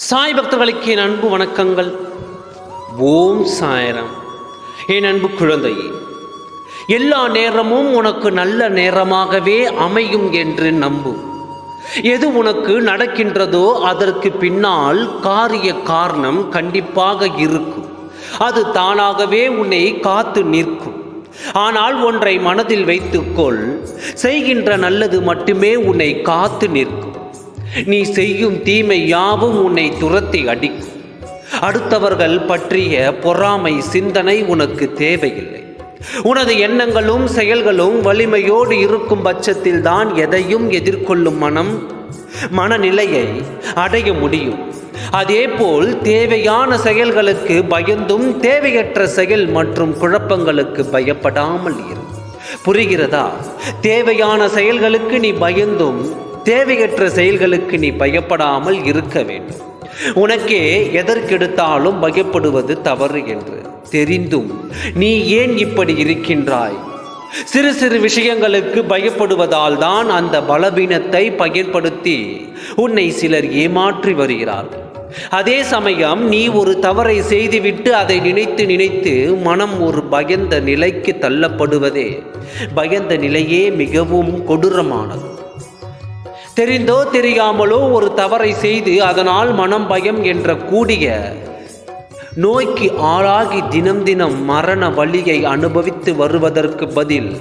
சாய் பக்தர்களுக்கு என் அன்பு வணக்கங்கள். ஓம் சாய்ராம். என் அன்பு குழந்தையே, எல்லா நேரமும் உனக்கு நல்ல நேரமாகவே அமையும் என்று நம்பு. எது உனக்கு நடக்கின்றதோ அதற்கு பின்னால் காரிய காரணம் கண்டிப்பாக இருக்கும். அது தானாகவே உன்னை காத்து நிற்கும். ஆனால் ஒன்றை மனதில் வைத்துக்கொள், செய்கின்ற நல்லது மட்டுமே உன்னை காத்து நிற்கும். நீ செய்யும் தீமை யாவும் உன்னை துரத்தி அடிக்கும். அடுத்தவர்கள் பற்றிய பொறாமை சிந்தனை உனக்கு தேவையில்லை. உனது எண்ணங்களும் செயல்களும் வலிமையோடு இருக்கும் பட்சத்தில் தான் எதையும் எதிர்கொள்ளும் மனநிலையை அடைய முடியும். அதேபோல் தேவையான செயல்களுக்கு பயந்தும் தேவையற்ற செயல் மற்றும் குழப்பங்களுக்கு பயப்படாமல் இரு. புரிகிறதா? தேவையான செயல்களுக்கு நீ பயந்தும் தேவையற்ற செயல்களுக்கு நீ பயப்படாமல் இருக்க வேண்டும். உனக்கே எதற்கெடுத்தாலும் பயப்படுவது தவறு என்று தெரிந்தும் நீ ஏன் இப்படி இருக்கின்றாய்? சிறு சிறு விஷயங்களுக்கு பயப்படுவதால் தான் அந்த பலவீனத்தை பயன்படுத்தி உன்னை சிலர் ஏமாற்றி வருகிறார்கள். அதே சமயம் நீ ஒரு தவறை செய்துவிட்டு அதை நினைத்து மனம் ஒரு பயந்த நிலைக்கு தள்ளப்படுவதே, பயந்த நிலையே மிகவும் கொடூரமானது. தெரிந்தோ தெரியாமலோ ஒரு தவறை செய்து அதனால் மனம் பயம் என்ற கூடிய நோய்க்கு ஆளாகி தினம் தினம் மரண வலியை அனுபவித்து வருவதற்கு பதில்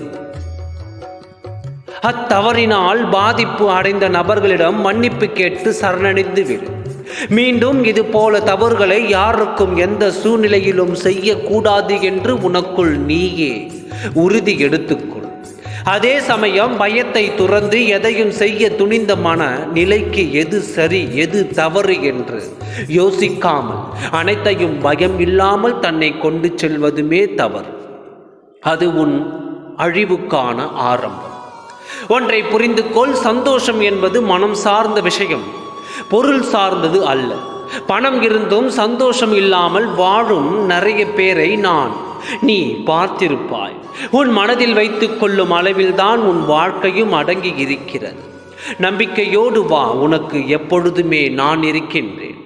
அத்தவறினால் பாதிப்பு அடைந்த நபர்களிடம் மன்னிப்பு கேட்டு சரணடைந்து விடு. மீண்டும் இது போல தவறுகளை யாருக்கும் எந்த சூழ்நிலையிலும் செய்யக்கூடாது என்று உனக்குள் நீயே உறுதி எடுத்துக்கொள். அதே சமயம் பயத்தை துறந்து எதையும் செய்ய துணிந்த மன நிலைக்கு எது சரி எது தவறு என்று யோசிக்காமல் அனைத்தையும் பயம் இல்லாமல் தன்னை கொண்டு செல்வதுமே தவறு. அது உன் அழிவுக்கான ஆரம்பம். ஒன்றை புரிந்து கொள், சந்தோஷம் என்பது மனம் சார்ந்த விஷயம், பொருள் சார்ந்தது அல்ல. பணம் இருந்தும் சந்தோஷம் இல்லாமல் வாழும் நிறைய பேரை நீ பார்த்திருப்பாய். உன் மனதில் வைத்துக் கொள்ளும் அளவில் தான் உன் வாழ்க்கையும் அடங்கி இருக்கிறது. நம்பிக்கையோடு வா, உனக்கு எப்பொழுதுமே நான் இருக்கின்றேன்.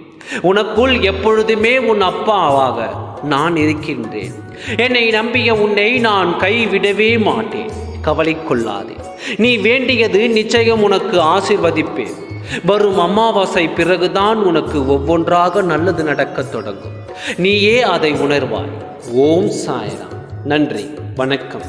உனக்குள் எப்பொழுதுமே உன் அப்பாவாக நான் இருக்கின்றேன். என்னை நம்பிய உன்னை நான் கைவிடவே மாட்டேன். கவலை கொள்ளாதே. நீ வேண்டியது நிச்சயம் உனக்கு ஆசீர்வதிப்பேன். வரும் அமாவாசை பிறகுதான் உனக்கு ஒவ்வொன்றாக நல்லது நடக்க தொடங்கும். நீயே அதை உணர்வாய். ஓம் சாய்ராம். நன்றி, வணக்கம்.